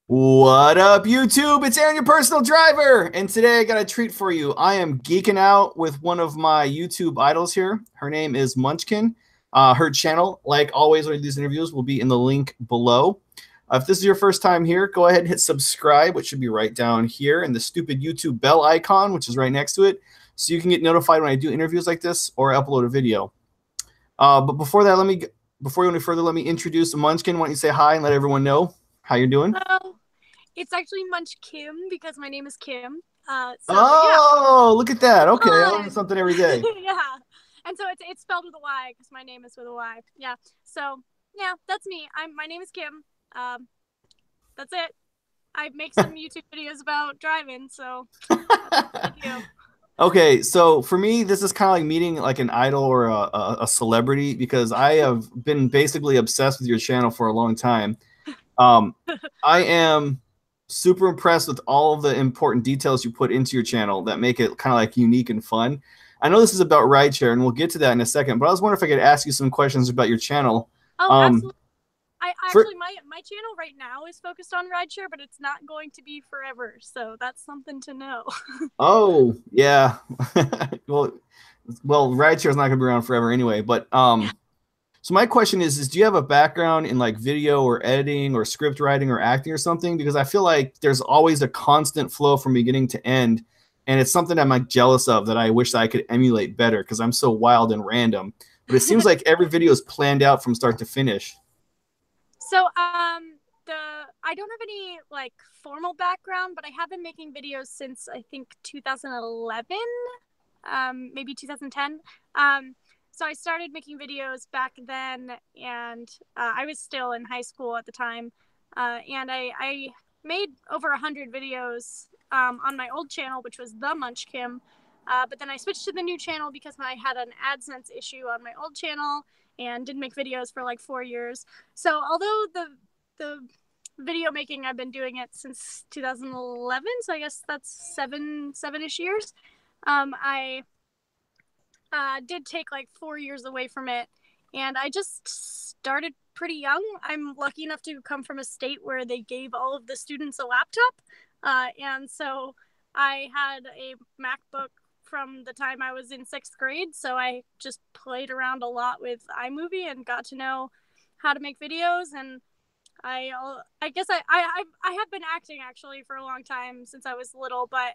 What up, YouTube? It's Aaron, your personal driver, and today I got a treat for you. I am geeking out with one of my YouTube idols here. Her name is Munchkym. Her channel, like always when I do these interviews, will be in the link below. If this is your first time here, go ahead and hit subscribe, which should be right down here, and the stupid YouTube bell icon, which is right next to it, so you can get notified when I do interviews like this or upload a video. But before that, before you go any further, let me introduce Munchkym. Why don't you say hi and let everyone know how you're doing? It's actually Munchkym because my name is Kim. Oh, yeah. look at that. Okay, I learn something every day. Yeah. And so it's spelled with a Y because my name is with a Y. Yeah. So yeah, that's me. My name is Kim. That's it. I make some YouTube videos about driving, so that's what I do. Okay, so for me, this is kind of like meeting like an idol or a celebrity because I have been basically obsessed with your channel for a long time. I am super impressed with all of the important details you put into your channel that make it kind of like unique and fun. I know this is about rideshare, and we'll get to that in a second, but I was wondering if I could ask you some questions about your channel. Oh, absolutely. My channel right now is focused on rideshare, but it's not going to be forever, so that's something to know. Oh, yeah. well, rideshare is not going to be around forever anyway, but so my question is do you have a background in like video or editing or script writing or acting or something? Because I feel like there's always a constant flow from beginning to end, and it's something I'm like jealous of that I wish I could emulate better because I'm so wild and random. But it seems like every video is planned out from start to finish. So I don't have any like formal background, but I have been making videos since I think 2011, maybe 2010. So I started making videos back then, and I was still in high school at the time. And I made over 100 videos on my old channel, which was the Munchkym. But then I switched to the new channel because I had an AdSense issue on my old channel and didn't make videos for like 4 years. So although the video making, I've been doing it since 2011, so I guess that's seven-ish years. I did take like 4 years away from it, and I just started pretty young. I'm lucky enough to come from a state where they gave all of the students a laptop, and so I had a MacBook from the time I was in 6th grade, so I just played around a lot with iMovie and got to know how to make videos. And I guess I have been acting actually for a long time since I was little, but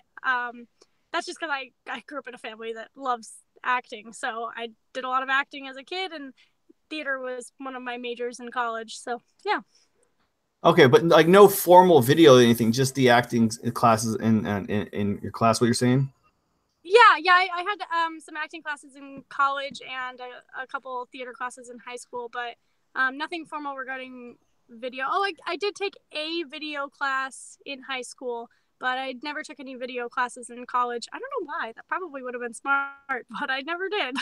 that's just because I grew up in a family that loves acting, so I did a lot of acting as a kid, and theater was one of my majors in college. So yeah. Okay, but like no formal video or anything, just the acting classes in your class. What you're saying? Yeah, I had some acting classes in college and a couple theater classes in high school, but nothing formal regarding video. Oh, I did take a video class in high school, but I never took any video classes in college. I don't know why. That probably would have been smart, but I never did.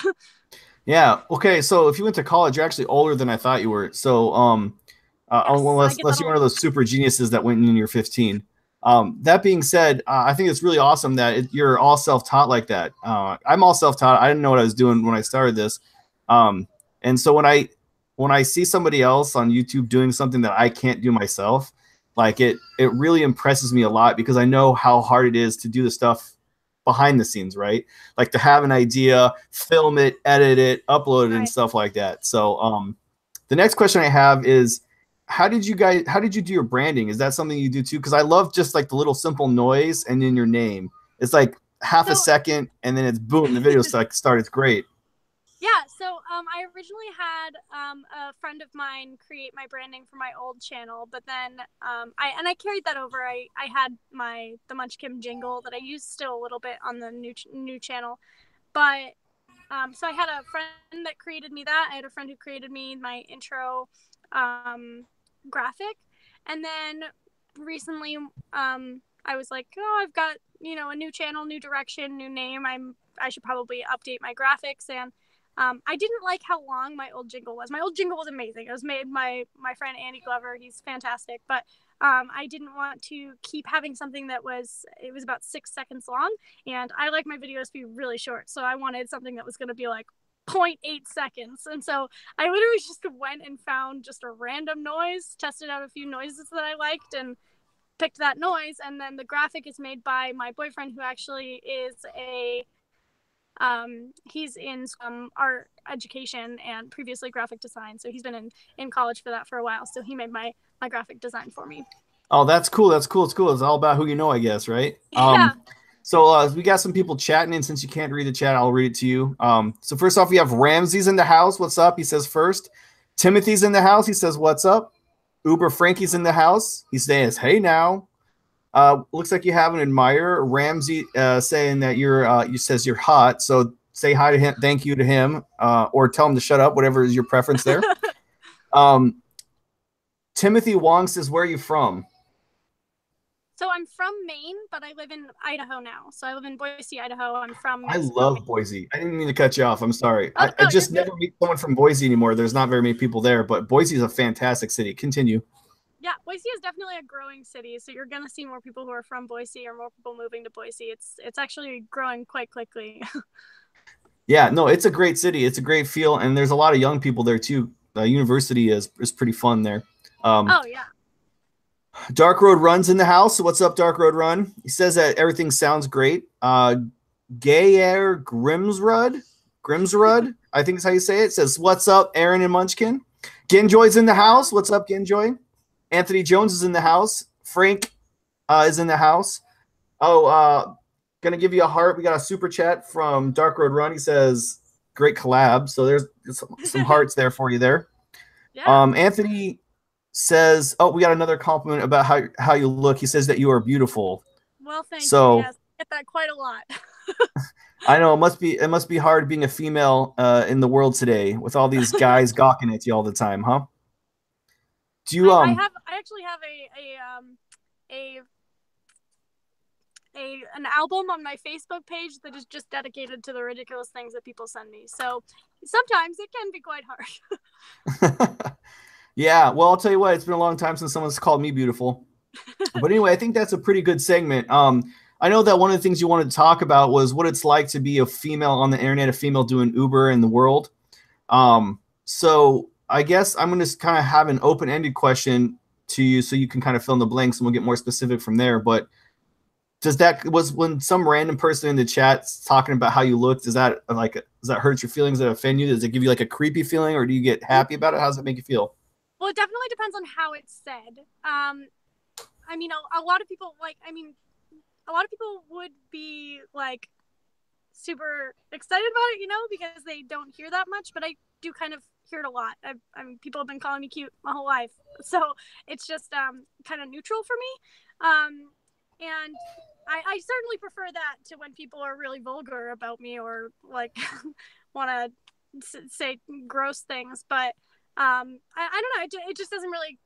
Yeah. Okay. So if you went to college, you're actually older than I thought you were. So Yes, unless you're one of those super geniuses that went in when you're 15. That being said, I think it's really awesome that you're all self-taught like that. I'm all self-taught. I didn't know what I was doing when I started this, and so when I see somebody else on YouTube doing something that I can't do myself, like it really impresses me a lot because I know how hard it is to do the stuff behind the scenes, right? Like to have an idea, film it, edit it, upload it, and stuff like that. So the next question I have is, how did you do your branding? Is that something you do too? Because I love just like the little simple noise and then your name. It's like half a second and then it's boom, the video started. It's great. Yeah, so I originally had a friend of mine create my branding for my old channel, but then I carried that over. I had the Munchkym jingle that I use still a little bit on the new channel, but so I had a friend that created me that. I had a friend who created me my intro graphic, and then recently I was like, oh, I've got a new channel, new direction, new name. I should probably update my graphics. And I didn't like how long my old jingle was. My old jingle was amazing. It was made by my friend Andy Glover. He's fantastic. But I didn't want to keep having something that was about 6 seconds long. And I like my videos to be really short. So I wanted something that was going to be like 0.8 seconds. And so I literally just went and found just a random noise, tested out a few noises that I liked, and picked that noise, and then the graphic is made by my boyfriend, who actually is a he's in art education and previously graphic design, so he's been in college for that for a while, so he made my graphic design for me. Oh, that's cool. That's cool. It's cool. It's all about who you know, I guess, right? Yeah. So we got some people chatting in. Since you can't read the chat, I'll read it to you. So first off, we have Ramsey's in the house. What's up? He says first. Timothy's in the house. He says, what's up? Uber Frankie's in the house. He says, hey now. Looks like you have an admirer. Ramsey saying that you says you're hot. So say hi to him. Thank you to him, or tell him to shut up, whatever is your preference there. Timothy Wong says, where are you from? So I'm from Maine, but I live in Idaho now. So I live in Boise, Idaho. I'm from I Mystro, love Maine. Boise. I didn't mean to cut you off. I'm sorry. Oh, I just never meet someone from Boise anymore. There's not very many people there, but Boise is a fantastic city. Continue. Yeah, Boise is definitely a growing city. So you're going to see more people who are from Boise or more people moving to Boise. It's actually growing quite quickly. Yeah, no, it's a great city. It's a great feel, and there's a lot of young people there too. The university is pretty fun there. Oh, yeah. Dark Road Run's in the house. So what's up, Dark Road Run? He says that everything sounds great. Gayer Grimsrud, I think is how you say it. Says, what's up, Aaron and Munchkym? Genjoy's in the house. What's up, Genjoy? Anthony Jones is in the house. Frank is in the house. Oh, gonna give you a heart. We got a super chat from Dark Road Run. He says, great collab. So there's some hearts there for you there. Yeah. Anthony says, oh, we got another compliment about how you look. He says that you are beautiful. Well, thank you. Yes, I get that quite a lot. I know it must be hard being a female in the world today with all these guys gawking at you all the time, huh? Do you I actually have an album on my Facebook page that is just dedicated to the ridiculous things that people send me. So sometimes it can be quite hard. Yeah, well, I'll tell you what, it's been a long time since someone's called me beautiful. But anyway, I think that's a pretty good segment. I know that one of the things you wanted to talk about was what it's like to be a female on the internet, a female doing Uber in the world. So I guess I'm going to kind of have an open-ended question to you so you can kind of fill in the blanks and we'll get more specific from there. But was when some random person in the chat talking about how you look, does that hurt your feelings? Does that offend you? Does it give you like a creepy feeling, or do you get happy about it? How does it make you feel? Well, it definitely depends on how it's said. I mean, a lot of people would be like super excited about it, because they don't hear that much, but I do kind of hear it a lot. I mean, people have been calling me cute my whole life, so it's just kind of neutral for me. And I certainly prefer that to when people are really vulgar about me or like want to say gross things, but I don't know. It just doesn't really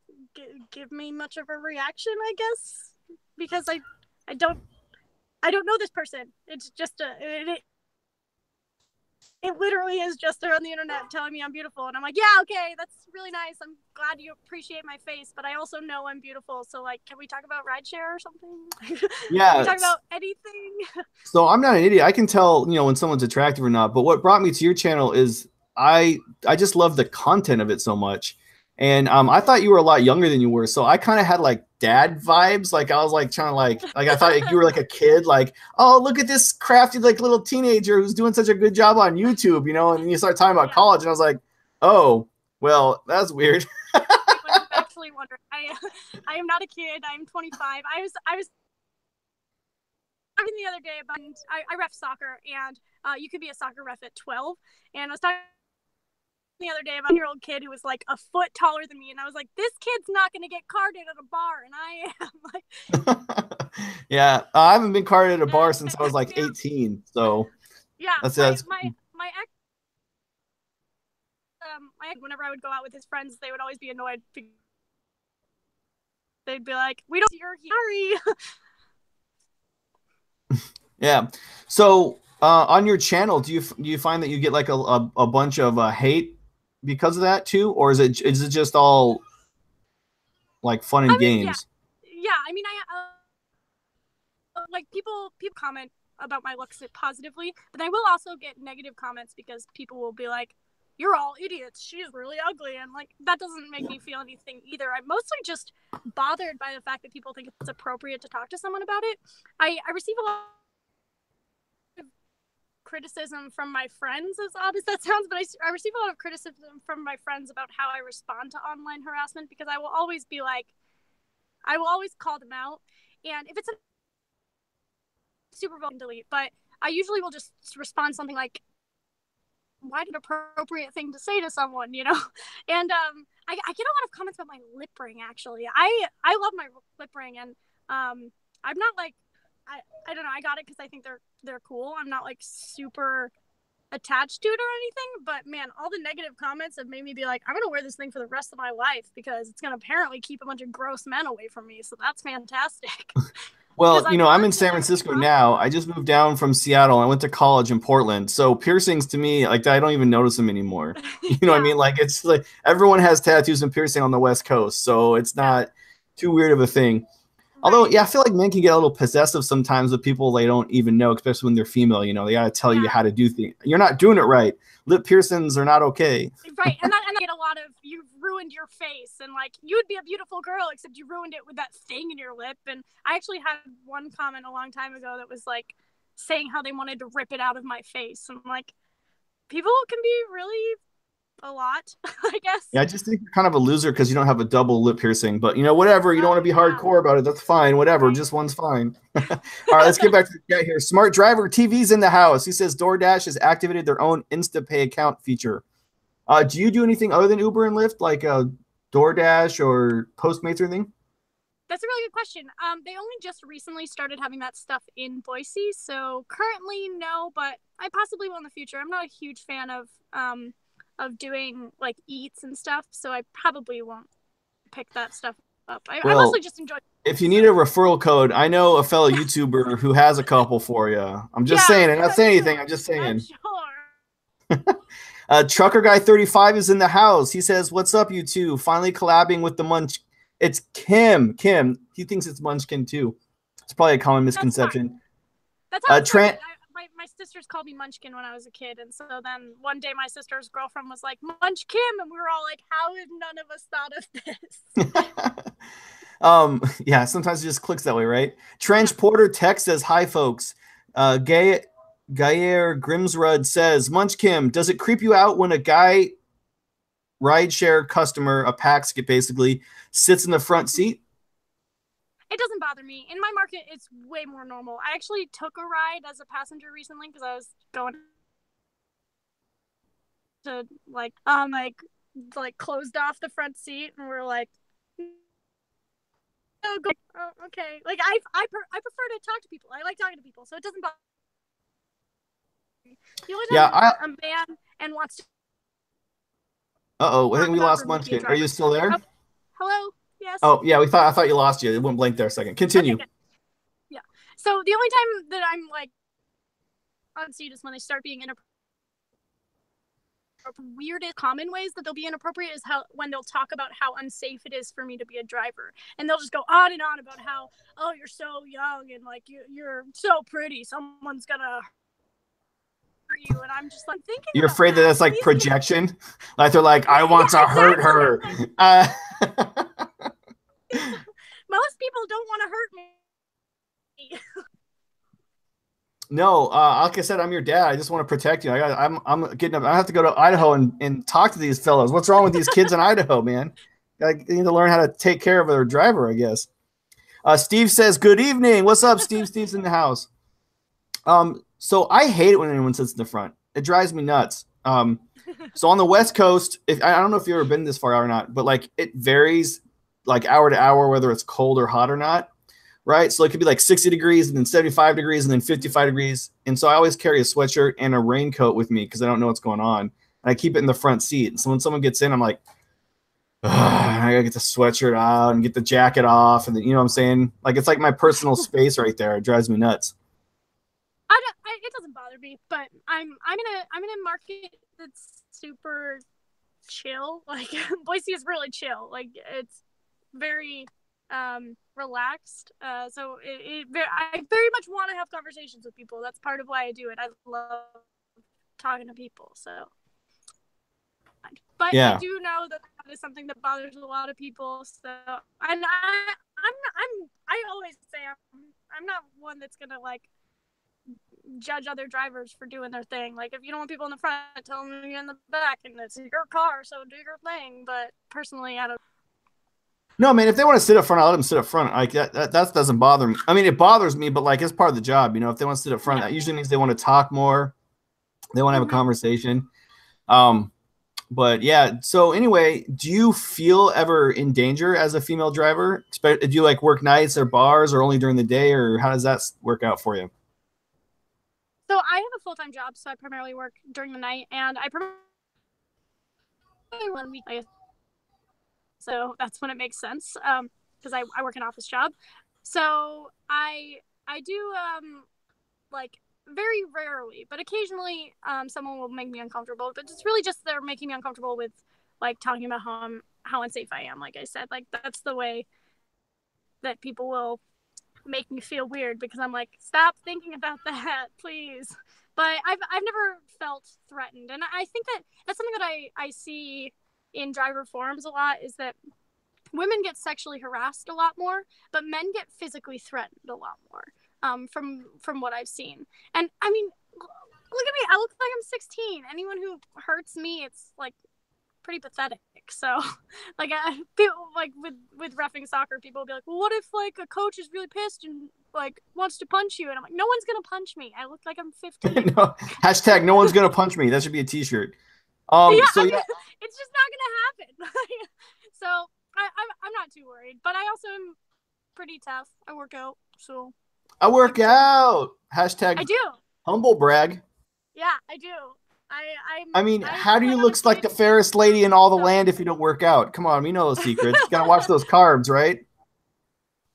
give me much of a reaction, I guess, because I don't know this person. It's just it literally is just there on the internet telling me I'm beautiful, and I'm like, yeah, okay, that's really nice. I'm glad you appreciate my face, but I also know I'm beautiful. So like, can we talk about RIDESHARE or something? Yeah, can we talk about anything? So I'm not an idiot. I can tell when someone's attractive or not. But what brought me to your channel is I just love the content of it so much. And I thought you were a lot younger than you were. So I kind of had like dad vibes. Like I was like trying to like I thought like, you were like a kid, like, oh, look at this crafty like little teenager who's doing such a good job on YouTube, and then you start talking about college and I was like, oh, well, that's weird. I was actually wondering. I am not a kid. I'm 25. I was talking the other day about I ref soccer, and you could be a soccer ref at 12, and I was talking the other day about a 1-year-old kid who was like a foot taller than me, and I was like, this kid's not going to get carded at a bar, and I am like. Yeah, I haven't been carded at a bar since I was like 18, so yeah, that's my ex, whenever I would go out with his friends, they would always be annoyed. They'd be like, we don't see your Harry. Yeah, so on your channel, do you find that you get like a bunch of hate because of that too, or is it just all like fun and games? Yeah. I mean, like people comment about my looks positively, but I will also get negative comments because people will be like, you're all idiots. She's really ugly. And like, that doesn't make me feel anything either. I'm mostly just bothered by the fact that people think it's appropriate to talk to someone about it. I receive a lot of criticism from my friends, as odd as that sounds, but I receive a lot of criticism from my friends about how I respond to online harassment, because I will always be like, I will always call them out. And if it's a super vulnerable, delete, but I usually will just respond something like, why an appropriate thing to say to someone, you know? And I get a lot of comments about my lip ring, actually. I love my lip ring, and I'm not like, I don't know, I got it because I think they're cool. I'm not like super attached to it or anything, but man, all the negative comments have made me be like, I'm gonna wear this thing for the rest of my life because it's gonna apparently keep a bunch of gross men away from me, so that's fantastic. Well, you know, I'm in San Francisco now. I just moved down from Seattle. I went to college in Portland. So piercings to me, like, I don't even notice them anymore. You know what I mean? Like, it's like everyone has tattoos and piercing on the West Coast, so it's not too weird of a thing. Although, yeah, I feel like men can get a little possessive sometimes with people they don't even know, especially when they're female. You know, they got to tell you how to do things. You're not doing it right. Lip piercings are not okay. Right, and I get a lot of, you've ruined your face, and like, you would be a beautiful girl, except you ruined it with that thing in your lip. And I actually had one comment a long time ago that was like saying how they wanted to rip it out of my face. And like, people can be really a lot, I guess. Yeah, I just think you're kind of a loser because you don't have a double lip piercing. But, you know, whatever. You don't want to be hardcore about it. That's fine. Whatever. Just one's fine. All right, let's get back to the chat here. Smart Driver TV's in the house. He says DoorDash has activated their own InstaPay account feature. Do you do anything other than Uber and Lyft, like DoorDash or Postmates or anything? That's a really good question. They only just recently started having that stuff in Boise, so currently no, but I possibly will in the future. I'm not a huge fan of doing like eats and stuff, so I probably won't pick that stuff up. I mostly just enjoy. If you need a referral code, I know a fellow YouTuber who has a couple for you. I'm just saying. I'm not saying anything. I'm just saying. I'm sure. Trucker Guy 35 is in the house. He says, "What's up, you two? Finally collabing with the Munch." It's Kim. He thinks it's Munchkym too. It's probably a common misconception. That's how my sisters called me Munchkyn when I was a kid, and so then one day my sister's girlfriend was like, Munchkym, and we were all like, how have none of us thought of this? Yeah, sometimes it just clicks that way, right? Trench Porter text says, "Hi folks." Gayer Grimsrud says, "Munchkym, does it creep you out when a guy rideshare customer, a PAX basically, sits in the front seat?" It doesn't bother me. In my market, it's way more normal. I actually took a ride as a passenger recently because I was going to like closed off the front seat, and we're like, oh, okay. Like I prefer to talk to people. I like talking to people, so it doesn't bother me. The only time a man and wants to. I think we lost Munchkym. Are you still there? Oh, hello. Yes. Oh yeah, I thought you lost you. It went blank there a second. Continue. Okay, yeah. So the only time that I'm like on seat is when they start being inappropriate. Weirdest common ways that they'll be inappropriate is when they'll talk about how unsafe it is for me to be a driver, and they'll just go on and on about how, oh, you're so young and like you're so pretty, someone's gonna hurt you, and I'm just like thinking. You're afraid that that's like projection, like they're like, I want to hurt her. Most people don't want to hurt me. No, like I said, I'm your dad. I just want to protect you. I'm getting up. I have to go to Idaho and talk to these fellows. What's wrong with these kids in Idaho, man? They need to learn how to take care of their driver, I guess. Steve says, "Good evening." What's up, Steve? Steve's in the house. So I hate it when anyone sits in the front. It drives me nuts. So on the West Coast, I don't know if you've ever been this far out or not, but like it varies like hour to hour, whether it's cold or hot or not. Right. So it could be like 60 degrees and then 75 degrees and then 55 degrees. And so I always carry a sweatshirt and a raincoat with me because I don't know what's going on. And I keep it in the front seat. And so when someone gets in, I'm like, I gotta get the sweatshirt out and get the jacket off. And then, you know what I'm saying? Like, it's like my personal space right there. It drives me nuts. It doesn't bother me, but I'm in a market that's super chill. Like Boise is really chill. Like it's very relaxed. So I very much want to have conversations with people. That's part of why I do it. I love talking to people. So But I Yeah. do know that that is something that bothers a lot of people. So, and I always say I'm not one that's gonna like judge other drivers for doing their thing. Like, if you don't want people in the front, tell them to get in the back, and it's your car, so do your thing. But personally, I don't. No, man, if they want to sit up front, I'll let them sit up front. Like that doesn't bother me. I mean, it bothers me, but like it's part of the job, you know. If they want to sit up front, that usually means they want to talk more. They want to have a conversation. But yeah, so anyway, do you feel ever in danger as a female driver? Do you like work nights or bars or only during the day, or how does that work out for you? So I have a full-time job, so I primarily work during the night, and I primarily 1 week. So that's when it makes sense, because I work an office job. So I do like very rarely, but occasionally someone will make me uncomfortable. But it's really just they're making me uncomfortable with like talking about how unsafe I am. Like I said, like that's the way that people will make me feel weird, because I'm like, stop thinking about that, please. But I've never felt threatened, and I think that that's something that I see in driver forums a lot, is that women get sexually harassed a lot more, but men get physically threatened a lot more, from what I've seen. And I mean, look at me, I look like I'm 16. Anyone who hurts me, it's like pretty pathetic. So like people like with reffing soccer, people will be like, well, what if like a coach is really pissed and like wants to punch you? And I'm like, no one's gonna punch me. I look like I'm 15. No, hashtag no one's gonna punch me. That should be a t-shirt. Yeah, So I mean, yeah, it's just not gonna happen. So I'm not too worried, but I also am pretty tough. I work out, so I work out. Hashtag I do. humble brag. Yeah, I do. I mean, how do you look like the fairest lady in all the land if you don't work out? Come on, we know the secrets. You gotta watch those carbs, right?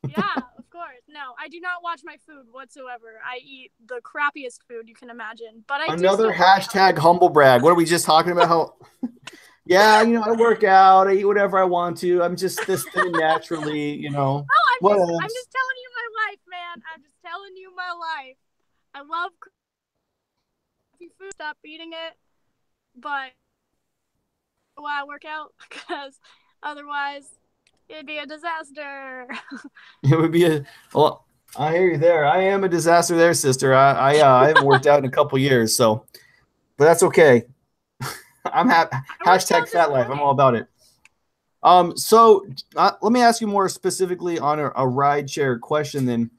Yeah, of course. No, I do not watch my food whatsoever. I eat the crappiest food you can imagine. But I Another do hashtag humble brag. What are we just talking about? How? Yeah, you know, I work out. I eat whatever I want to. I'm just this thin naturally, you know. No, I'm just telling you my life, man. I'm just telling you my life. I love crappy food. Stop eating it. But why I work out? Because otherwise it'd be a disaster. It would be a well. I hear you there. I am a disaster there, sister. I haven't worked out in a couple years, so but that's okay. I'm happy. Hashtag fat life. I'm all about it. So let me ask you more specifically on a ride share question. Then,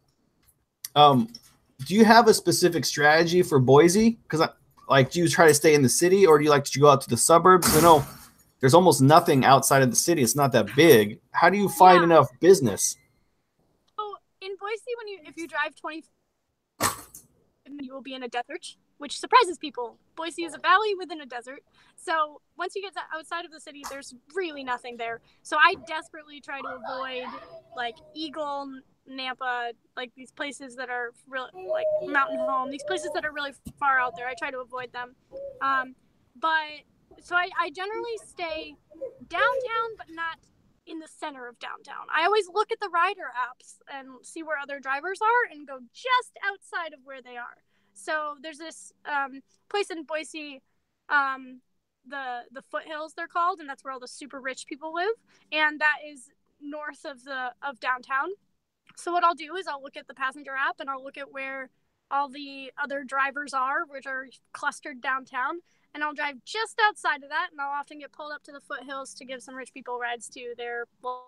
do you have a specific strategy for Boise? Because like, do you try to stay in the city, or do you like to go out to the suburbs? I know there's almost nothing outside of the city. It's not that big. How do you find enough business? So in Boise, if you drive 20, you will be in a desert, which surprises people. Boise is a valley within a desert. So once you get outside of the city, there's really nothing there. So I desperately try to avoid like Eagle, Nampa, like these places that are really like Mountain Home, these places that are really far out there. I try to avoid them. But so I generally stay downtown, but not in the center of downtown. I always look at the rider apps and see where other drivers are and go just outside of where they are. So there's this place in Boise, the Foothills they're called, and that's where all the super rich people live, and that is north of downtown. So what I'll do is I'll look at the passenger app and I'll look at where all the other drivers are, which are clustered downtown, and I'll drive just outside of that, and I'll often get pulled up to the Foothills to give some rich people rides to their the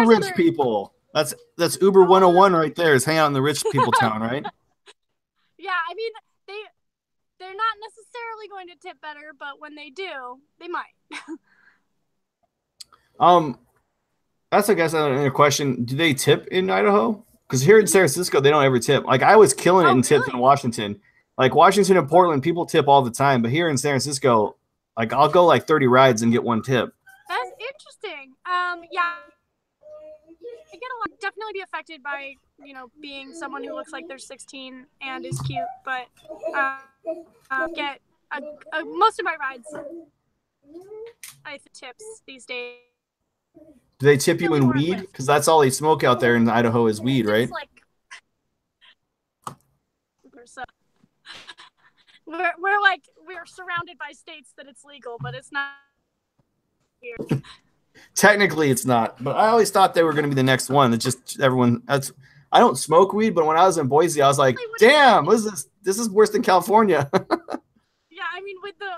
rich people. That's Uber 101 right there, is hang out in the rich people town, right? Yeah, I mean, they're not necessarily going to tip better, but when they do, they might. That's, I guess, a question. Do they tip in Idaho? Because here in San Francisco, they don't ever tip. Like, I was killing it in tips in Washington. Like, Washington and Portland, people tip all the time. But here in San Francisco, like, I'll go like 30 rides and get one tip. That's interesting. Yeah. I get a lot, definitely be affected by, being someone who looks like they're 16 and is cute, but get most of my rides, I tips these days. Do they tip you in weed? Because that's all they smoke out there in Idaho is weed, right? Like, we're surrounded by states that it's legal, but it's not here. Technically, it's not, but I always thought they were going to be the next one. It's just everyone. I don't smoke weed, but when I was in Boise, I was like, "Damn, what is this? This is worse than California." Yeah, I mean, with the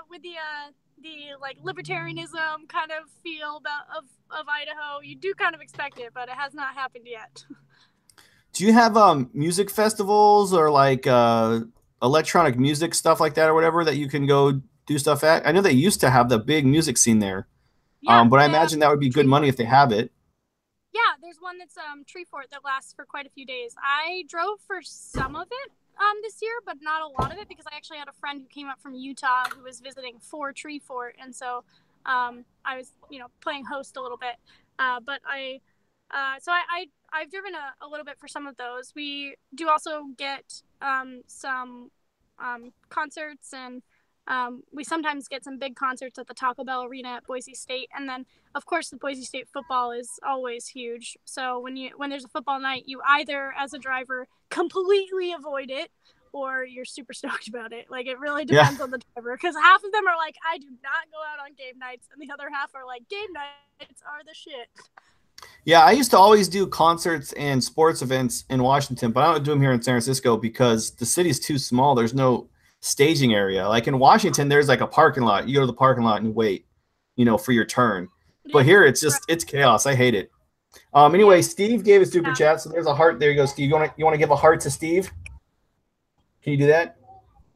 like libertarianism kind of feel of Idaho, you do kind of expect it, but it has not happened yet. Do you have music festivals or like electronic music stuff like that or whatever that you can go do stuff at? I know they used to have the big music scene there. Yeah, but I imagine that would be good money if they have it. Yeah, there's one that's Tree Fort that lasts for quite a few days. I drove for some of it this year, but not a lot of it because I actually had a friend who came up from Utah who was visiting for Tree Fort, and so I was playing host a little bit. But I've driven a little bit for some of those. We do also get some concerts, and we sometimes get some big concerts at the Taco Bell Arena at Boise State. And then, of course, the Boise State football is always huge. So when there's a football night, you either, as a driver, completely avoid it, or you're super stoked about it. Like, it really depends on the driver. Because half of them are like, I do not go out on game nights. And the other half are like, game nights are the shit. Yeah, I used to always do concerts and sports events in Washington, but I don't do them here in San Francisco because the city's too small. There's no staging area. Like in Washington, there's like a parking lot. You go to the parking lot and wait, for your turn. But here it's chaos. I hate it. Anyway, Steve gave a super chat, so there's a heart. There you go, Steve. You want to give a heart to Steve? Can you do that?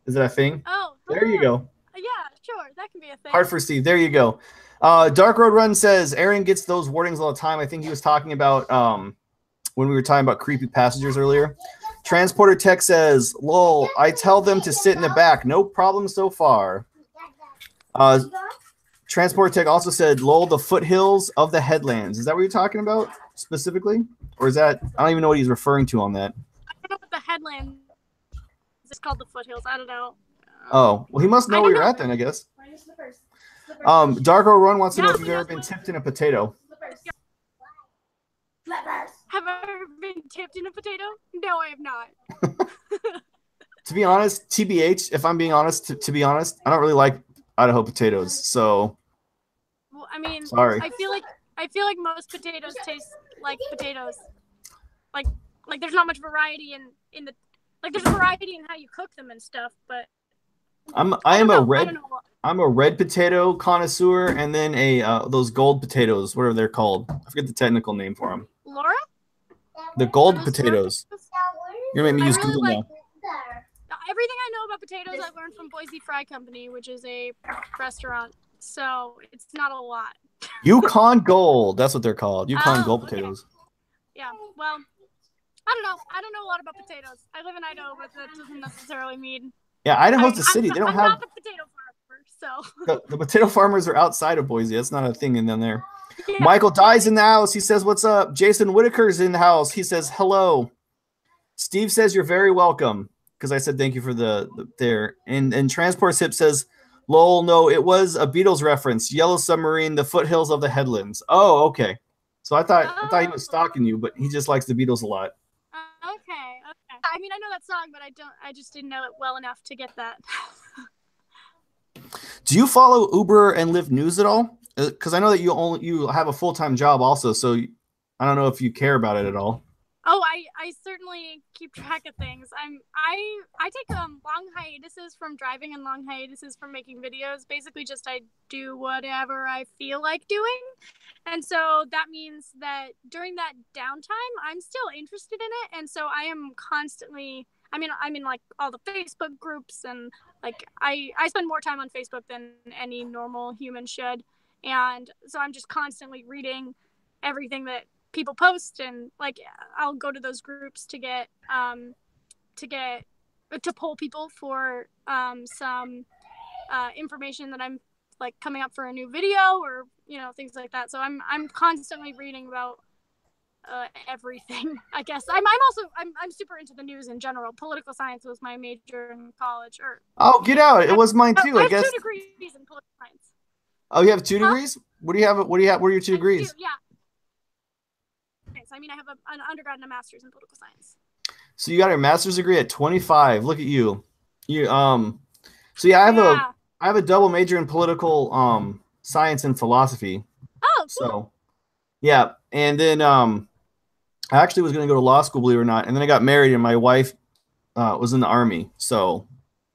Is that a thing? Oh, there you go. Yeah, sure. That can be a thing. Heart for Steve. There you go. Dark Road Run says Aaron gets those warnings all the time. I think he was talking about when we were talking about creepy passengers earlier. Transporter Tech says, lol, I tell them to sit in the back. No problem so far. Transporter Tech also said, lol, the foothills of the headlands. Is that what you're talking about specifically? Or is that, I don't even know what he's referring to on that. I don't know what the headlands is called, the foothills. I don't know. Oh, well, he must know where you're at then, I guess. Darko Run wants to know if you've ever been tipped in a potato. Have I ever been tipped in a potato? No, I have not. To be honest, TBH, if I'm being honest, to be honest, I don't really like Idaho potatoes. So, well, I mean, sorry. I feel like most potatoes taste like potatoes. Like there's not much variety in the there's variety in how you cook them and stuff, but I'm a red potato connoisseur, and then those gold potatoes, whatever they're called. I forget the technical name for them. Laura? The gold potatoes. You're gonna make me use Google now. Everything I know about potatoes I learned from Boise Fry Company, which is a restaurant. So it's not a lot. Yukon Gold. That's what they're called. Yukon Gold potatoes. Yeah. Well, I don't know. I don't know a lot about potatoes. I live in Idaho, but that doesn't necessarily mean. Yeah, Idaho's a city. They don't have. I'm not a potato farmer, so. The potato farmers are outside of Boise. That's not a thing in there. Yeah. Michael Dye's in the house. He says, "What's up?" Jason Whitaker's in the house. He says, "Hello." Steve says, "You're very welcome," because I said thank you for the there. And Transport Sip says, "Lol, no, it was a Beatles reference. Yellow Submarine, the foothills of the headlands." Oh, okay. So I thought he was stalking you, but he just likes the Beatles a lot. Okay. I mean, I know that song, but I just didn't know it well enough to get that. Do you follow Uber and Lyft news at all? Because I know that you have a full-time job also, so I don't know if you care about it at all. Oh, I certainly keep track of things. I take long hiatuses from driving and long hiatuses from making videos. Basically, just I do whatever I feel like doing, and so that means that during that downtime, I'm still interested in it, and so I am constantly. I mean, I'm in like all the Facebook groups, and like I spend more time on Facebook than any normal human should, and so I'm just constantly reading everything that people post, and like I'll go to those groups to poll people for some information that I'm like coming up for a new video, or things like that. So I'm constantly reading about everything, I guess. I'm super into the news in general. Political science was my major in college. Oh, get out! It was mine too. I guess. 2 degrees in political science. Oh, you have 2 degrees? What do you have? What are your 2 degrees? Yeah. I mean, I have an undergrad and a master's in political science. So you got your master's degree at 25. Look at you. So yeah, Yeah. I have a double major in political science and philosophy. Oh, cool. So yeah, and then I actually was going to go to law school, believe it or not, and then I got married, and my wife was in the army. So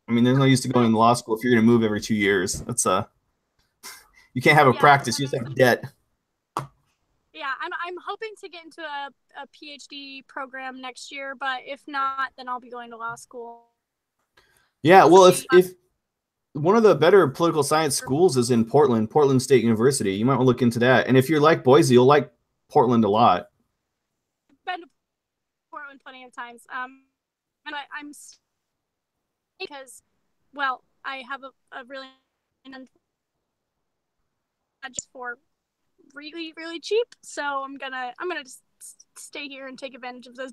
I mean, there's no use to going to Nice. law school if you're going to move every 2 years. That's you can't have a Yeah. practice. You just have debt. Yeah, I'm hoping to get into a PhD program next year, but if not, then I'll be going to law school. Yeah, well, if one of the better political science schools is in Portland, Portland State University, you might want to look into that. And if you're like Boise, you'll like Portland a lot. I've been to Portland plenty of times. And I'm because, well, I have a really just for really really cheap, so I'm gonna just stay here and take advantage of those.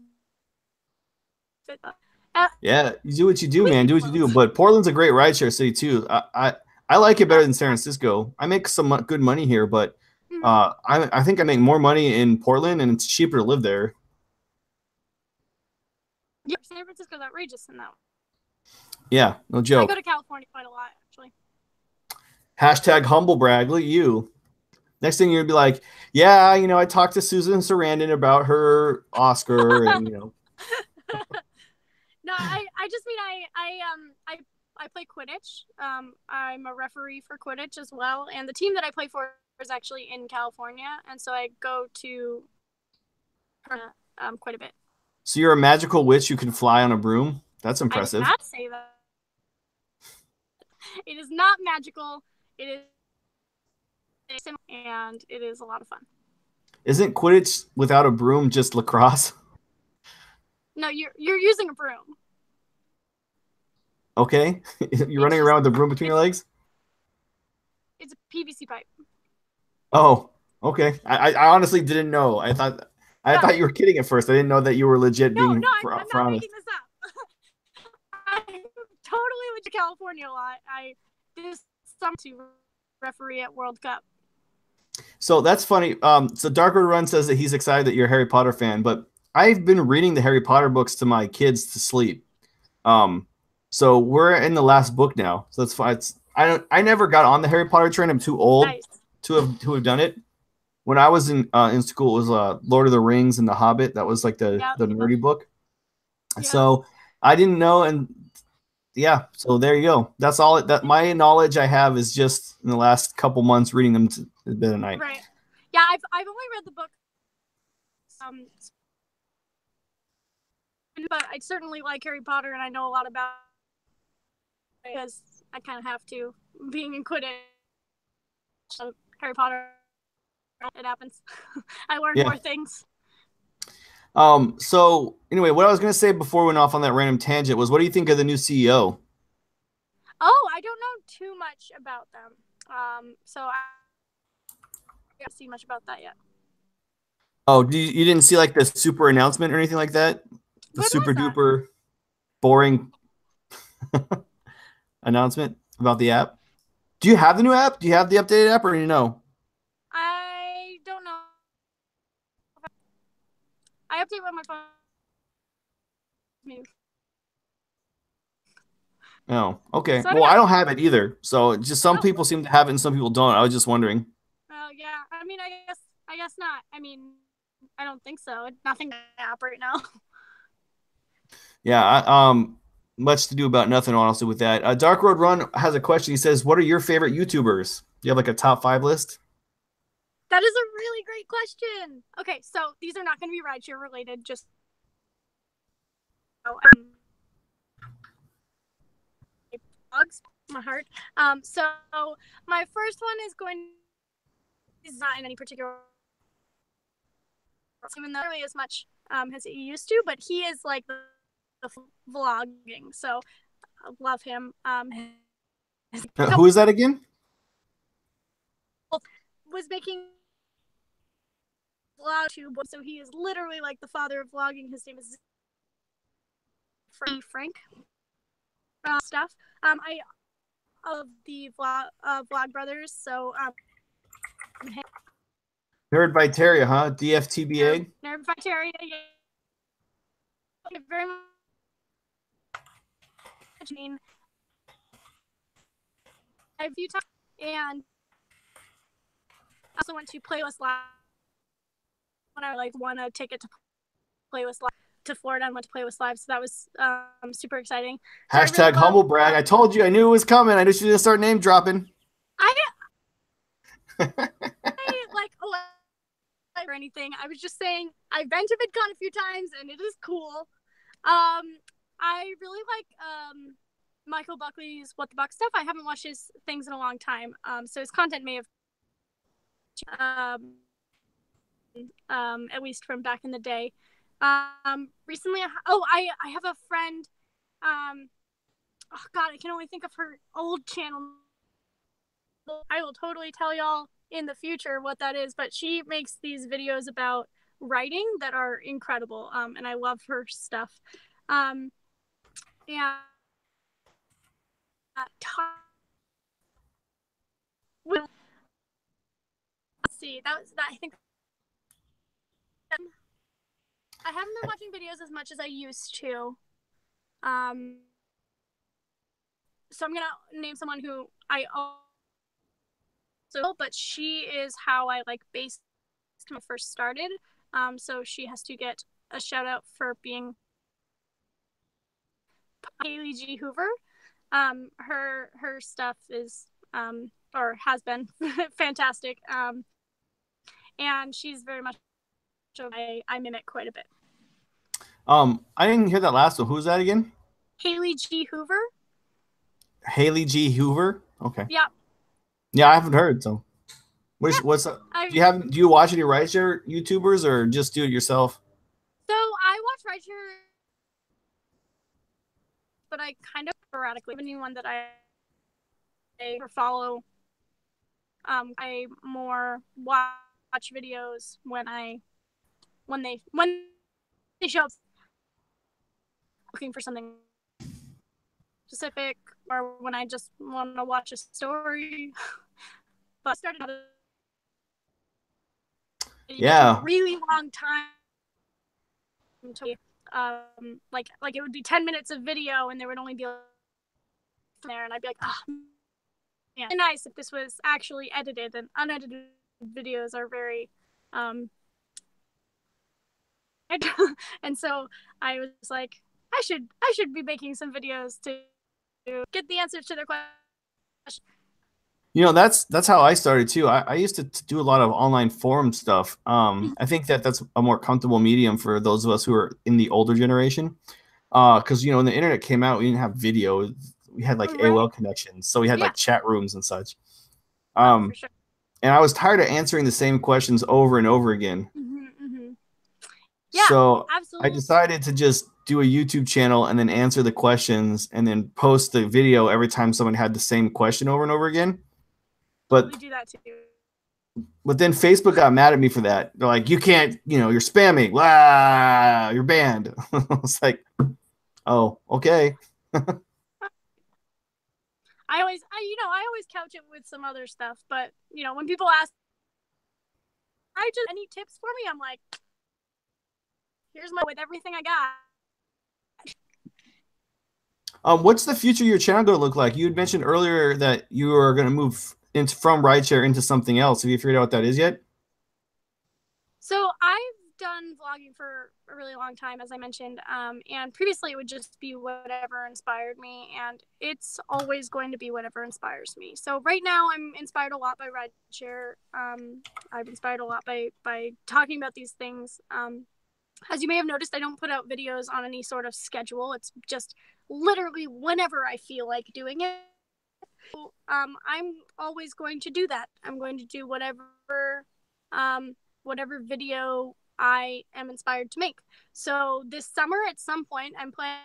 Yeah, you do what you do, man. Do what you do. But Portland's a great rideshare city too. I like it better than San Francisco. I make some good money here, but I think I make more money in Portland, and it's cheaper to live there. Yeah, San Francisco's outrageous in that. Yeah, no joke. I go to California quite a lot, actually. Hashtag humble brag. Look at you. Next thing you'd be like, yeah, you know, I talked to Susan Sarandon about her Oscar, and you know. No, I just mean I play Quidditch. I'm a referee for Quidditch as well, and the team that I play for is actually in California, and so I go to quite a bit. So you're a magical witch who can fly on a broom? That's impressive. I did not say that. It is not magical. It is simple, and it is a lot of fun. Isn't Quidditch without a broom just lacrosse? No, you're using a broom. Okay. You're running around with a broom between your legs? It's a PVC pipe. Oh, okay. I honestly didn't know. I thought you were kidding at first. I didn't know that you were legit being No, I'm not honest. making this up. I'm totally went to California a lot. I did some to referee at World Cup. So that's funny. So Dark Road Run says that he's excited that you're a Harry Potter fan, but I've been reading the Harry Potter books to my kids to sleep. So we're in the last book now. So that's fine. I never got on the Harry Potter train. I'm too old to have done it. When I was in school, it was Lord of the Rings and The Hobbit. That was like the nerdy book. Yep. So I didn't know, and yeah. So there you go. That's all. That my knowledge I have is just in the last couple months reading them to bed at night. Right. Yeah, I've only read the book. But I certainly like Harry Potter, and I know a lot about it because I kind of have to. Being in Quidditch, Harry Potter, it happens. I learned more things. So anyway, what I was going to say before we went off on that random tangent was, what do you think of the new CEO? Oh, I don't know too much about them. So I don't see much about that yet. Oh, you didn't see like the super announcement or anything like that? The super duper boring announcement about the app? Do you have the new app? Do you have the updated app, or you know? I don't know. I update when my phone. Oh, okay. So well, I don't have it either. So just some people seem to have it and some people don't. I was just wondering. Oh yeah. I mean, I guess not. I mean, I don't think so. Nothing app right now. Yeah, much to do about nothing, honestly, with that. Dark Road Run has a question. He says, what are your favorite YouTubers? Do you have like a top 5 list? That is a really great question. Okay, so these are not going to be rideshare related. Just my heart. So my first one is not in any particular, even though really as much as he used to, but he is like the vlogging. So I love him. Who is that again? Was making vlog tube, so he is literally like the father of vlogging. His name is Frank. Stuff. I of the vlog brothers. So Nerdviteria, huh? DFTBA. Nerdviteria. Yeah. Very much. I mean, a few times, and I also went to Playlist Live when I like won a ticket to Playlist Live to Florida and went to Playlist Live, so that was super exciting. So Hashtag really humble brag. I told you, I knew it was coming. I just need to start name dropping. I like or anything. I was just saying I've been to VidCon a few times and it is cool. I really like Michael Buckley's What the Buck stuff. I haven't watched his things in a long time, so his content may have at least from back in the day. Recently, I have a friend. Oh God, I can only think of her old channel. I will totally tell y'all in the future what that is, but she makes these videos about writing that are incredible, and I love her stuff. And let's see, that was that. I think I haven't been watching videos as much as I used to. So I'm gonna name someone who I also, but she is how I like based when I first started. So she has to get a shout out for being Haley G. Hoover. Her stuff is or has been fantastic. And she's very much I mimic quite a bit. I didn't hear that last one. Who's that again? Haley G. Hoover. Haley G. Hoover. Okay. Yeah. Yeah, I haven't heard. So, what's up? Do you watch any rideshare YouTubers or just do it yourself? So I watch rideshare, but I kind of sporadically. Anyone that I follow, I more watch videos when they show up looking for something specific, or when I just want to watch a story. But I started a really long time to like it would be 10 minutes of video and there would only be there, and I'd be like, oh yeah, nice if this was actually edited. And unedited videos are very and so I was like, I should be making some videos to get the answers to their questions. You know, that's how I started too. I used to do a lot of online forum stuff. I think that's a more comfortable medium for those of us who are in the older generation. Because, you know, when the internet came out, we didn't have video. We had like AOL connections. So we had like chat rooms and such. For sure. And I was tired of answering the same questions over and over again. Yeah, so absolutely. I decided to just do a YouTube channel and then answer the questions and then post the video every time someone had the same question over and over again. But we do that too. But then Facebook got mad at me for that. They're like, you can't, you know, you're spamming. Wow, you're banned. I was like, oh, okay. I always couch it with some other stuff, but you know, when people ask, any tips for me? I'm like, here's my with everything I got. What's the future of your channel going to look like? You had mentioned earlier that you are going to move from rideshare into something else. Have you figured out what that is yet? So I've done vlogging for a really long time, as I mentioned, and previously it would just be whatever inspired me, and it's always going to be whatever inspires me. So right now I'm inspired a lot by rideshare. I've inspired a lot by talking about these things. As you may have noticed, I don't put out videos on any sort of schedule. It's just literally whenever I feel like doing it. So, I'm always going to do that. I'm going to do whatever video I am inspired to make. So this summer, at some point, I'm planning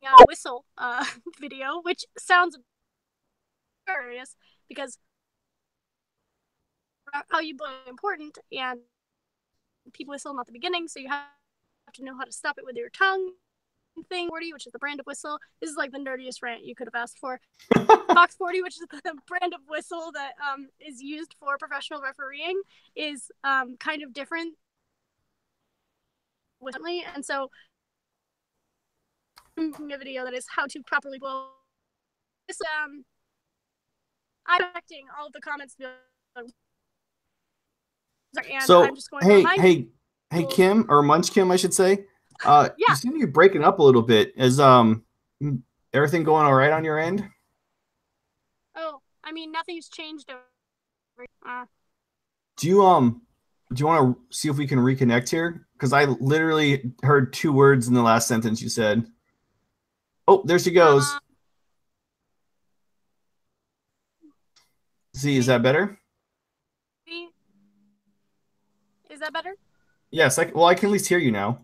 a whistle video, which sounds hilarious because how you blow is important, and people whistle not the beginning, so you have to know how to stop it with your tongue. Thing 40, which is the brand of whistle. This is like the nerdiest rant you could have asked for. Fox 40, which is the brand of whistle that is used for professional refereeing, is kind of different. And so I'm making a video that is how to properly blow. I'm expecting all the comments to be and So I'm just going to hey Kim, or Munchkym, I should say. Yeah. You seem to be breaking up a little bit. Is everything going all right on your end? Oh, I mean, nothing's changed. Do you want to see if we can reconnect here? Because I literally heard 2 words in the last sentence you said. Oh, there she goes. See, is that better? Is that better? Yes. Well, I can at least hear you now.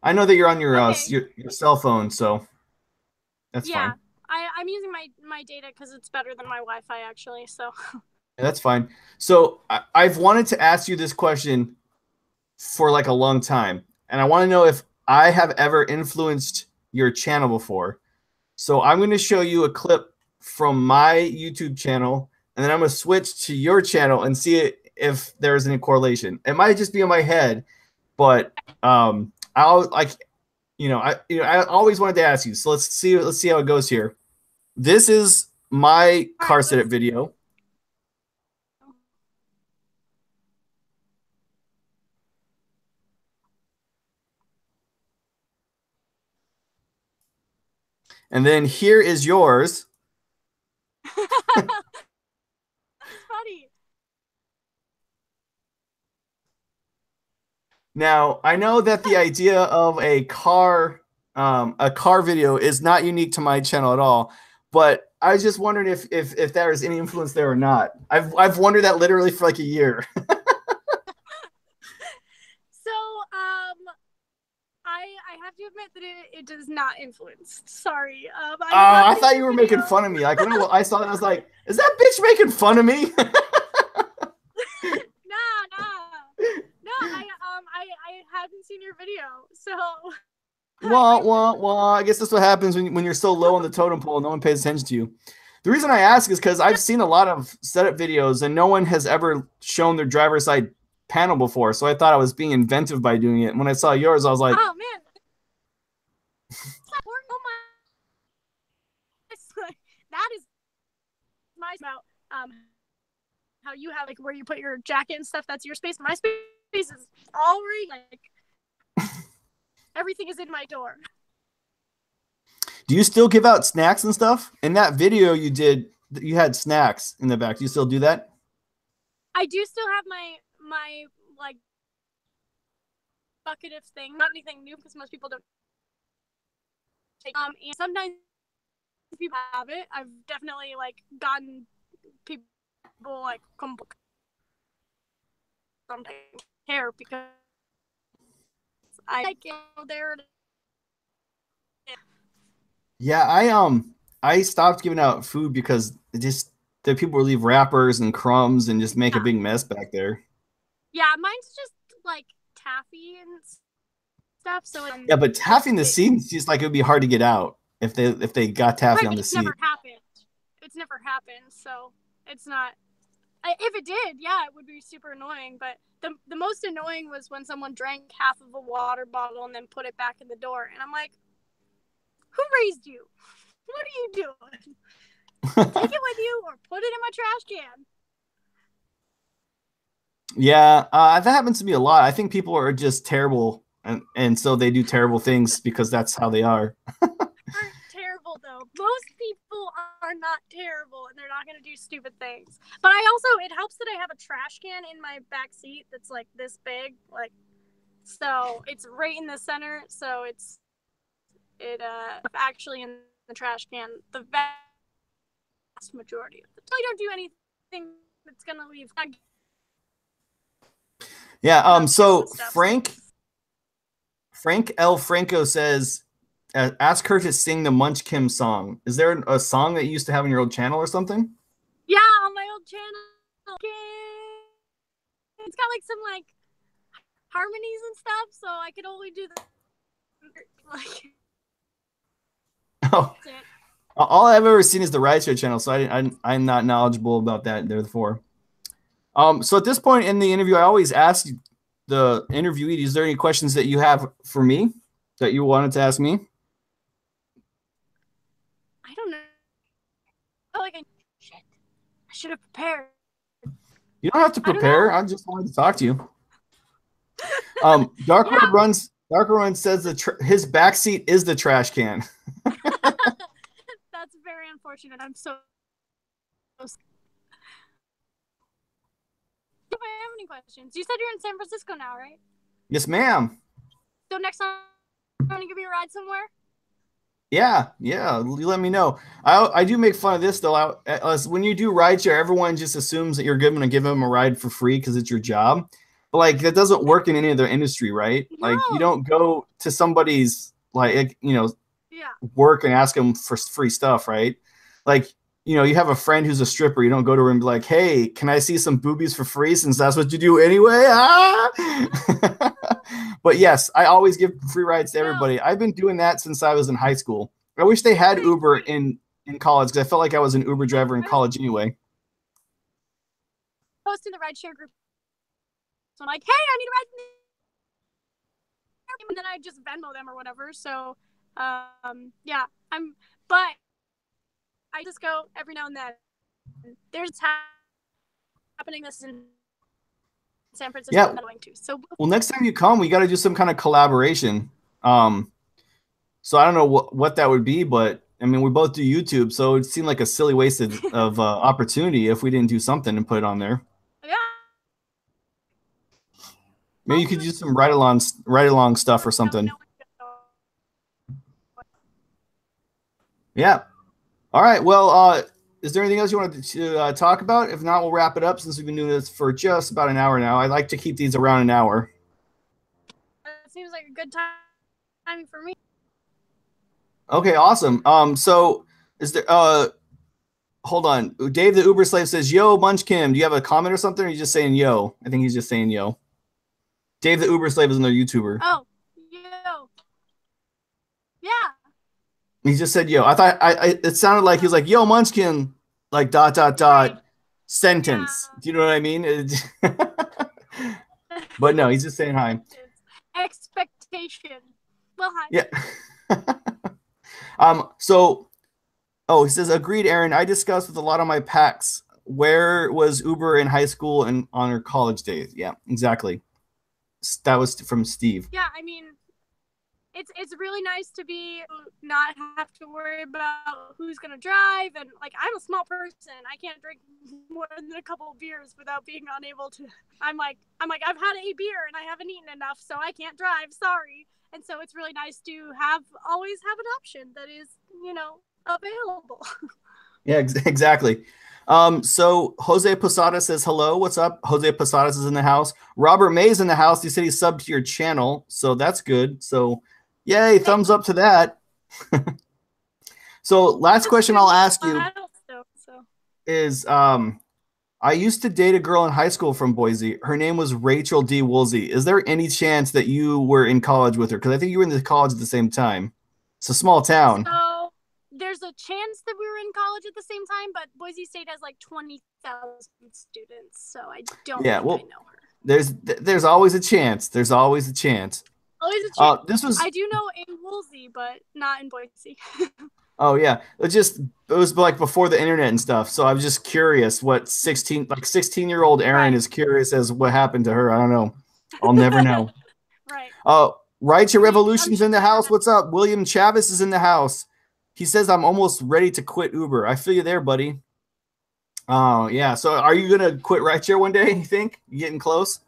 I know that you're on your your cell phone, so that's fine. I'm using my data because it's better than my Wi-Fi actually. So yeah, that's fine. So I've wanted to ask you this question for like a long time, and I want to know if I have ever influenced your channel before. So I'm going to show you a clip from my YouTube channel, and then I'm going to switch to your channel and see if there's any correlation. It might just be in my head, but I always wanted to ask you. So let's see how it goes here. This is my car setup video. And then here is yours. That's funny. Now, I know that the idea of a car video is not unique to my channel at all, but I was just wondering if there is any influence there or not. I've wondered that literally for like a year. So, I have to admit that it does not influence. Sorry. I thought you were making fun of me. Like when I saw that, I was like, "Is that bitch making fun of me?" No. I haven't seen your video, so. Well, I guess that's what happens when you're so low on the totem pole and no one pays attention to you. The reason I ask is because I've seen a lot of setup videos and no one has ever shown their driver's side panel before, so I thought I was being inventive by doing it. And when I saw yours, I was like, "Oh man, that is my about how you have like where you put your jacket and stuff. That's your space. My space is already like everything is in my door." Do you still give out snacks and stuff? In that video you did, you had snacks in the back. Do you still do that? I do still have my like bucket of thing. Not anything new because most people don't take and sometimes people have it. I've definitely like gotten people like come sometimes care because I like there. Yeah, I stopped giving out food because the people would leave wrappers and crumbs and just make a big mess back there. Yeah, mine's just like taffy and stuff. So yeah, but taffy in the seat seems like it would be hard to get out if they got taffy on the seat. It's never happened, so it's not. If it did, yeah, it would be super annoying. But the most annoying was when someone drank half of a water bottle and then put it back in the door, and I'm like, "Who raised you? What are you doing? Take it with you or put it in my trash can." Yeah, that happens to me a lot. I think people are just terrible, and so they do terrible things because that's how they are. Aren't terrible though. Most people are not terrible, and they're not going to do stupid things. But it helps that I have a trash can in my back seat that's like this big, like so it's right in the center. So it's actually in the trash can the vast majority of the time. I don't do anything that's going to leave. Yeah. So Frank L. Franco says, ask her to sing the Munchkym song. Is there a song that you used to have on your old channel or something? Yeah, on my old channel. It's got like some like harmonies and stuff, so I could only do the like. Oh, all I've ever seen is the RIDESHARE channel, so I'm not knowledgeable about that. Therefore, so at this point in the interview, I always ask the interviewee, is there any questions that you have for me that you wanted to ask me? I don't know. Oh, like should have prepared. You don't have to prepare. I just wanted to talk to you. Dark Road runs says that his backseat is the trash can. That's very unfortunate. I'm so. If I have any questions, you said you're in San Francisco now, right? Yes, ma'am. So next time, you want to give me a ride somewhere? Yeah. You let me know. I do make fun of this though. When you do rideshare, everyone just assumes that you're going to give them a ride for free because it's your job. But like that doesn't work in any other industry, right? No. Like you don't go to somebody's work and ask them for free stuff, right? Like you have a friend who's a stripper. You don't go to her and be like, "Hey, can I see some boobies for free?" Since that's what you do anyway. But yes, I always give free rides to everybody. I've been doing that since I was in high school. I wish they had Uber in college because I felt like I was an Uber driver in college anyway. Posting the rideshare group. So I'm like, hey, I need a ride. And then I just Venmo them or whatever. So, yeah, but I just go every now and then. There's happening this in San Francisco. Yeah. Too. So, well, next time you come, we got to do some kind of collaboration. So I don't know what that would be, but I mean, we both do YouTube, so it seemed like a silly waste of opportunity if we didn't do something and put it on there. Yeah. Maybe you could do some ride along stuff or something. Yeah. All right. Well, is there anything else you wanted to talk about? If not, we'll wrap it up since we've been doing this for just about an hour now. I like to keep these around an hour. That seems like a good time for me. Okay, awesome. So is there hold on. Dave the Uber slave says, "Yo, Munchkym, do you have a comment or something? Or are you just saying yo?" I think he's just saying yo. Dave the Uber slave is another YouTuber. Oh, yo. Yeah. He just said yo. I thought it sounded like he was like, "Yo, Munchkym," like ... sentence. Yeah. Do you know what I mean? But no, he's just saying hi. Expectation. Well, hi. Yeah. He says, agreed, Aaron. I discussed with a lot of my packs. Where was Uber in high school and on her college days? Yeah, exactly. That was from Steve. Yeah, I mean, it's really nice to not have to worry about who's gonna drive, and like I'm a small person. I can't drink more than a couple of beers without being unable to. I'm like I've had a beer and I haven't eaten enough, so I can't drive. Sorry. And so it's really nice to always have an option that is, available. Yeah, exactly. So Jose Posada says hello. What's up? Jose Posadas is in the house. Robert May's in the house. He said he subbed to your channel, so that's good. So, yay, thumbs up to that. So, last question I'll ask you is, I used to date a girl in high school from Boise. Her name was Rachel D. Woolsey. Is there any chance that you were in college with her? Because I think you were in the college at the same time. It's a small town. So there's a chance that we were in college at the same time, but Boise State has like 20,000 students, so I don't think I know her. There's always a chance. There's always a chance. Always a chance. I do know in Woolsey, but not in Boise. Oh yeah, it was like before the internet and stuff. So I was just curious what 16-year-old Aaron is curious as what happened to her. I don't know. I'll never know. Right. Right to Revolution's in the house. What's up? William Chavis is in the house. He says I'm almost ready to quit Uber. I feel you there, buddy. Oh yeah. So are you gonna quit rideshare one day? You think? You getting close?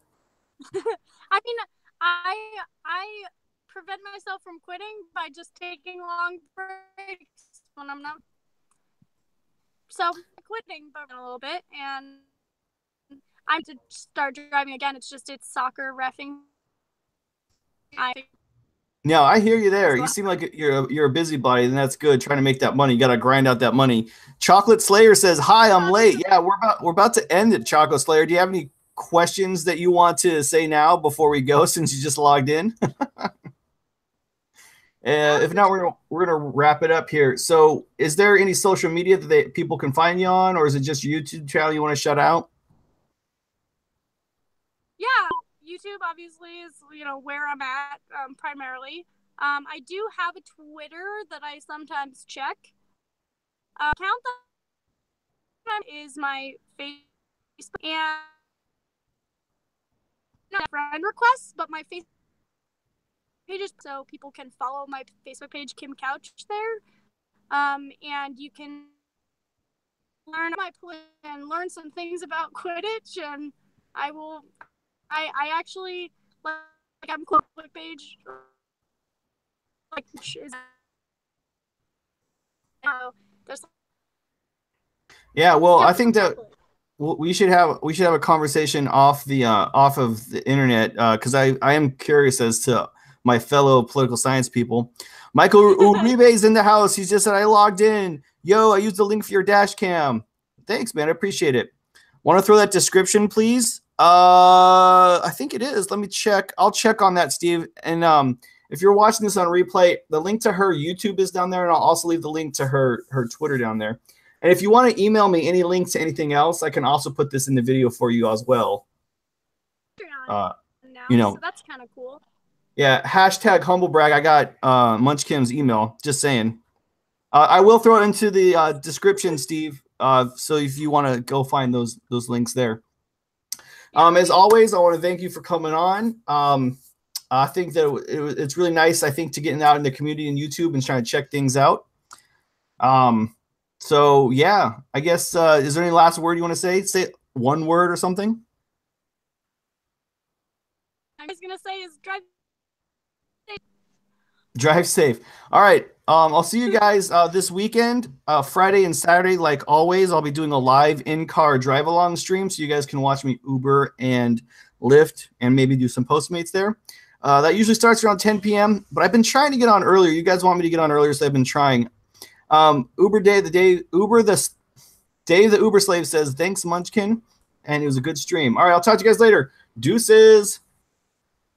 I mean, I prevent myself from quitting by just taking long breaks when I'm not. So quitting but a little bit, and I'm to start driving again. It's soccer reffing. No, I hear you there. You seem like you're a busybody, and that's good. Trying to make that money, you got to grind out that money. Chocolate Slayer says, "Hi, I'm late." Yeah, we're about to end it. Chocolate Slayer, do you have any questions that you want to say now before we go? Since you just logged in. If not, we're gonna wrap it up here. So, is there any social media that people can find you on, or is it just your YouTube channel you want to shout out? Yeah, YouTube obviously is where I'm at primarily. I do have a Twitter that I sometimes check. Account is my Facebook and not friend requests, but my Facebook page is so people can follow my Facebook page, Kim Couch, there. And you can learn my and learn some things about Quidditch, and I actually I'm public page like is there's yeah, well, I think that we should have a conversation off of the internet, because I am curious as to my fellow political science people. Michael Uribe is in the house. He just said, I logged in. Yo, I used the link for your dash cam. Thanks, man. I appreciate it. Want to throw that description, please? I think it is. Let me check. I'll check on that, Steve. And if you're watching this on replay, the link to her YouTube is down there, and I'll also leave the link to her Twitter down there. And if you want to email me any links to anything else, I can also put this in the video for you as well. You know, so that's kind of cool. Yeah, hashtag humble brag. I got Munchkym's email. Just saying. I will throw it into the description, Steve. So if you want to go find those links there. As always, I want to thank you for coming on. I think that it's really nice, I think, to getting out in the community and YouTube and trying to check things out. So yeah, I guess is there any last word you want to say? Say one word or something. I'm just gonna say is drive safe. Drive safe. All right. I'll see you guys this weekend, Friday and Saturday. Like always, I'll be doing a live in-car drive-along stream, so you guys can watch me Uber and Lyft and maybe do some Postmates there. That usually starts around 10 p.m., but I've been trying to get on earlier. You guys want me to get on earlier, so I've been trying. Uber Day, the day the Uber slave says, thanks, Munchkyn, and it was a good stream. All right, I'll talk to you guys later. Deuces.